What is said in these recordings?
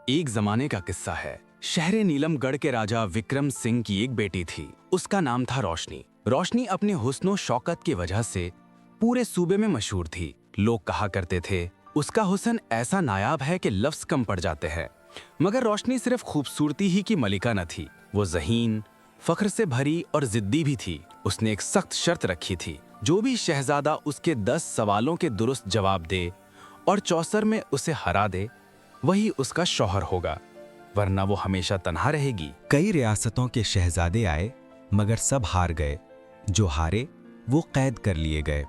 एक जमाने का किस्सा है। शहर नीलमगढ़ के राजा विक्रम सिंह की एक बेटी थी। उसका नाम था रोशनी। रोशनी अपने हुस्न शौकत की वजह से पूरे सूबे में मशहूर थी। लोग कहा करते थे उसका हुस्न ऐसा नायाब है कि लफ्ज कम पड़ जाते हैं। मगर रोशनी सिर्फ खूबसूरती ही की मलिका न थी, वो ज़हीन, फख्र से भरी और जिद्दी भी थी। उसने एक सख्त शर्त रखी थी, जो भी शहजादा उसके 10 सवालों के दुरुस्त जवाब दे और चौसर में उसे हरा दे, वही उसका शौहर होगा, वरना वो हमेशा तन्हा रहेगी। कई रियासतों के शहजादे आए, मगर सब हार गए। जो हारे वो कैद कर लिए गए,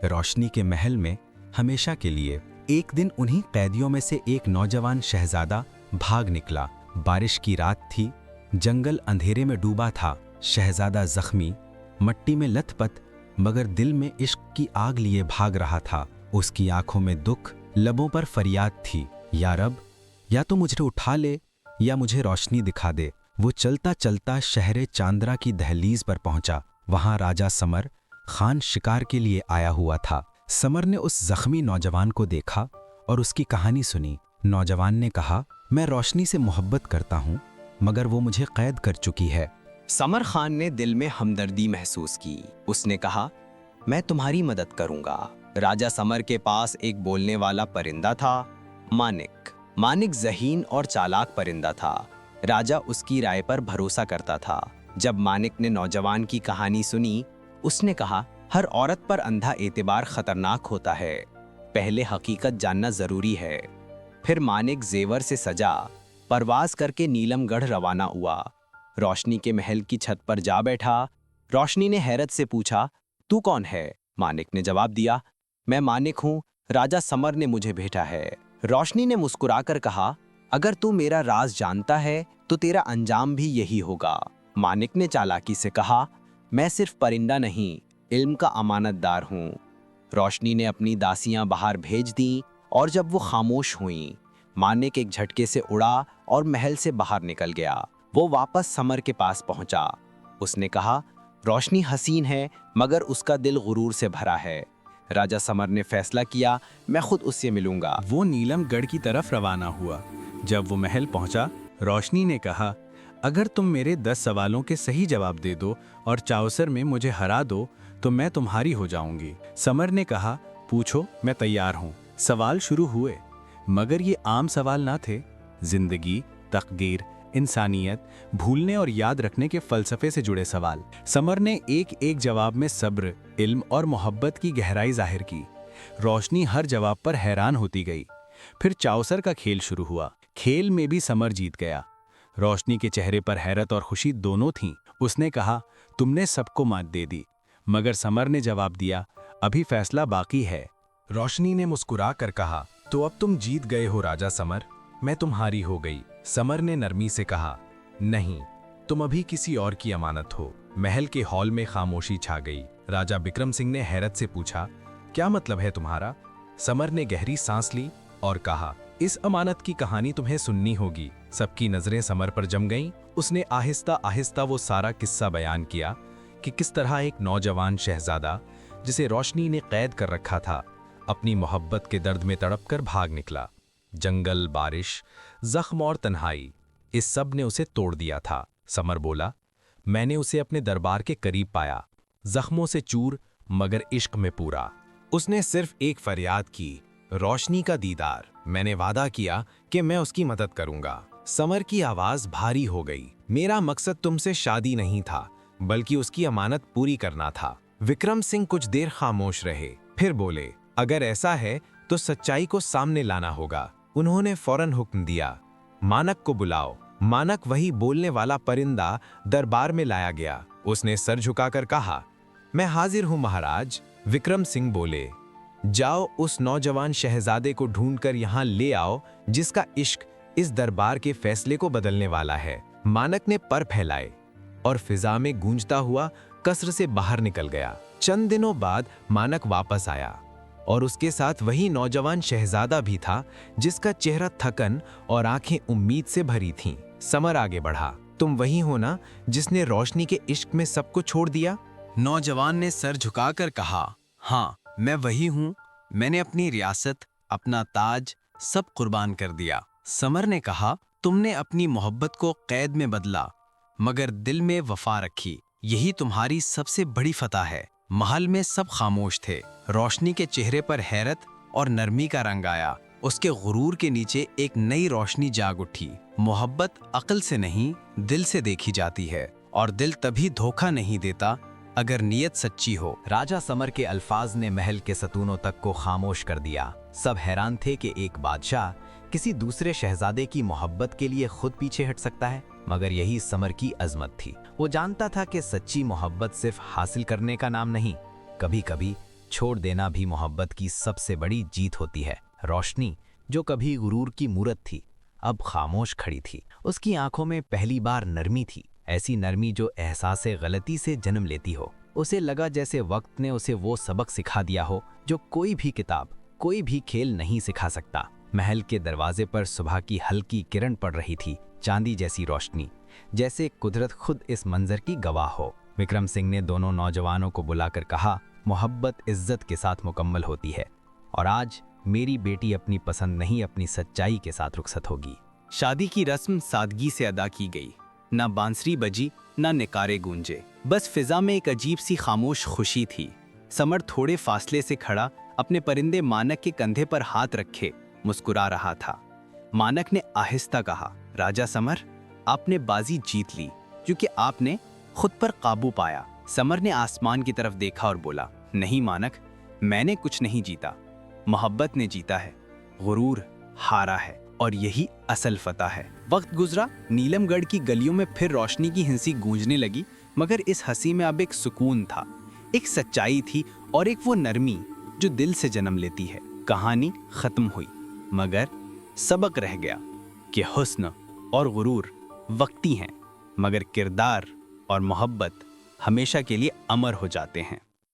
रोशनी के महल में हमेशा के लिए। एक दिन उन्हीं कैदियों में से एक नौजवान शहजादा भाग निकला। बारिश की रात थी, जंगल अंधेरे में डूबा था। शहजादा जख्मी, मट्टी में लथपथ, मगर दिल में इश्क की आग लिए भाग रहा था। उसकी आंखों में दुख, लबों पर फरियाद थी, या रब, या तो मुझे उठा ले या मुझे रोशनी दिखा दे। वो चलता चलता शहरे चांदरा की दहलीज पर पहुंचा। वहां राजा समर खान शिकार के लिए आया हुआ था। समर ने उस जख्मी नौजवान को देखा और उसकी कहानी सुनी। नौजवान ने कहा, मैं रोशनी से मोहब्बत करता हूँ, मगर वो मुझे कैद कर चुकी है। समर खान ने दिल में हमदर्दी महसूस की। उसने कहा, मैं तुम्हारी मदद करूंगा। राजा समर के पास एक बोलने वाला परिंदा था, मानिक। मानिक ज़हीन और चालाक परिंदा था। राजा उसकी राय पर भरोसा करता था। जब मानिक ने नौजवान की कहानी सुनी, उसने कहा, हर औरत पर अंधा एतबार खतरनाक होता है, पहले हकीकत जानना जरूरी है। फिर मानिक जेवर से सजा परवाज करके नीलमगढ़ रवाना हुआ। रोशनी के महल की छत पर जा बैठा। रोशनी ने हैरत से पूछा, तू कौन है? मानिक ने जवाब दिया, मैं मानिक हूँ, राजा समर ने मुझे भेजा है। रोशनी ने मुस्कुराकर कहा, अगर तू मेरा राज जानता है तो तेरा अंजाम भी यही होगा। मानिक ने चालाकी से कहा, मैं सिर्फ परिंदा नहीं, इल्म का अमानतदार हूँ। रोशनी ने अपनी दासियां बाहर भेज दी और जब वो खामोश हुईं, मानिक एक झटके से उड़ा और महल से बाहर निकल गया। वो वापस समर के पास पहुंचा। उसने कहा, रोशनी हसीन है, मगर उसका दिल गुरूर से भरा है। राजा समर ने फैसला किया, मैं खुद उससे मिलूंगा। वो नीलमगढ़ की तरफ रवाना हुआ। जब वो महल पहुंचा, रोशनी ने कहा, अगर तुम मेरे 10 सवालों के सही जवाब दे दो और चाउसर में मुझे हरा दो तो मैं तुम्हारी हो जाऊंगी। समर ने कहा, पूछो, मैं तैयार हूँ। सवाल शुरू हुए, मगर ये आम सवाल ना थे। जिंदगी, तकदीर, इंसानियत, भूलने और याद रखने के फलसफे से जुड़े सवाल। समर ने एक एक जवाब में सब्र, इल्म और मोहब्बत की गहराई जाहिर की। रोशनी हर जवाब पर हैरान होती गई। फिर चाउसर का खेल शुरू हुआ। खेल में भी समर जीत गया। रोशनी के चेहरे पर हैरत और खुशी दोनों थीं। उसने कहा, तुमने सबको मात दे दी। मगर समर ने जवाब दिया, अभी फैसला बाकी है। रोशनी ने मुस्कुरा कर कहा, तो अब तुम जीत गए हो राजा समर, मैं तुम्हारी हो गई। समर ने नरमी से कहा, नहीं, तुम अभी किसी और की अमानत हो। महल के हॉल में खामोशी छा गई। राजा विक्रम सिंह ने हैरत से पूछा, क्या मतलब है तुम्हारा? समर ने गहरी सांस ली और कहा, इस अमानत की कहानी तुम्हें सुननी होगी। सबकी नजरें समर पर जम गईं। उसने आहिस्ता आहिस्ता वो सारा किस्सा बयान किया कि किस तरह एक नौजवान शहजादा, जिसे रोशनी ने कैद कर रखा था, अपनी मोहब्बत के दर्द में तड़पकर भाग निकला। जंगल, बारिश, जख्म और तन्हाई, इस सब ने उसे तोड़ दिया था। समर बोला, मैंने उसे अपने दरबार के करीब पाया, जख्मों से चूर मगर इश्क में पूरा। उसने सिर्फ एक फरियाद की, रोशनी का दीदार। मैंने वादा किया कि मैं उसकी मदद करूंगा। समर की आवाज भारी हो गई, मेरा मकसद तुमसे शादी नहीं था, बल्कि उसकी अमानत पूरी करना था। विक्रम सिंह कुछ देर खामोश रहे, फिर बोले, अगर ऐसा है तो सच्चाई को सामने लाना होगा। उन्होंने फौरन हुक्म दिया, मानक को बुलाओ। मानक, वही बोलने वाला परिंदा, दरबार में लाया गया। उसने सर झुकाकर कहा, मैं हाजिर हूं महाराज। विक्रम सिंह बोले, जाओ उस नौजवान शहजादे को ढूंढकर यहाँ ले आओ, जिसका इश्क इस दरबार के फैसले को बदलने वाला है। मानक ने पर फैलाए और फिजा में गूंजता हुआ कसर से बाहर निकल गया। चंद दिनों बाद मानक वापस आया और उसके साथ वही नौजवान शहजादा भी था, जिसका चेहरा थकन और आंखें उम्मीद से भरी थीं। समर आगे बढ़ा, तुम वही हो ना जिसने रोशनी के इश्क में सबको छोड़ दिया? नौजवान ने सर झुकाकर कहा, हाँ, मैं वही हूँ। मैंने अपनी रियासत, अपना ताज सब कुर्बान कर दिया। समर ने कहा, तुमने अपनी मोहब्बत को कैद में बदला मगर दिल में वफा रखी। यही तुम्हारी सबसे बड़ी फतह है। महल में सब खामोश थे। रोशनी के चेहरे पर हैरत और नरमी का रंग आया। उसके गुरूर के नीचे एक नई रोशनी जाग उठी। मोहब्बत अक्ल से नहीं, दिल से देखी जाती है, और दिल तभी धोखा नहीं देता अगर नीयत सच्ची हो। राजा समर के अल्फाज ने महल के सतूनों तक को खामोश कर दिया। सब हैरान थे कि एक बादशाह किसी दूसरे शहजादे की मोहब्बत के लिए खुद पीछे हट सकता है, मगर यही समर की अजमत थी। वो जानता था कि सच्ची मोहब्बत सिर्फ हासिल करने का नाम नहीं, कभी कभी छोड़ देना भी मोहब्बत की सबसे बड़ी जीत होती है। रोशनी, जो कभी गुरूर की मूरत थी, अब खामोश खड़ी थी। उसकी आंखों में पहली बार नरमी थी, ऐसी नरमी जो एहसासे गलती से जन्म लेती हो। उसे लगा जैसे वक्त ने उसे वो सबक सिखा दिया हो जो कोई भी किताब, कोई भी खेल नहीं सिखा सकता। महल के दरवाजे पर सुबह की हल्की किरण पड़ रही थी, चांदी जैसी रोशनी, जैसे कुदरत खुद इस मंजर की गवाह हो। विक्रम सिंह ने दोनों नौजवानों को बुलाकर कहा, मोहब्बत इज्जत के साथ मुकम्मल होती है, और आज मेरी बेटी अपनी पसंद नहीं, अपनी सच्चाई के साथ रुखसत होगी। शादी की रस्म सादगी से अदा की गई। ना बांसुरी बजी, ना निकारे गूंजे, बस फिजा में एक अजीब सी खामोश खुशी थी। समर थोड़े फासले से खड़ा, अपने परिंदे मानक के कंधे पर हाथ रखे मुस्कुरा रहा था। मानक ने आहिस्ता कहा, राजा समर, आपने बाजी जीत ली, क्योंकि आपने खुद पर काबू पाया। समर ने आसमान की तरफ देखा और बोला, नहीं मानक, मैंने कुछ नहीं जीता, मोहब्बत ने जीता है। गुरूर हारा है, और यही असल फतह है। वक्त गुजरा, नीलमगढ़ की गलियों में फिर रोशनी की हंसी गूंजने लगी, मगर इस हंसी में अब एक सुकून था, एक सच्चाई थी, और एक वो नरमी जो दिल से जन्म लेती है। कहानी खत्म हुई, मगर सबक रह गया कि हुस्न और गुरूर वक्ती हैं, मगर किरदार और मोहब्बत हमेशा के लिए अमर हो जाते हैं।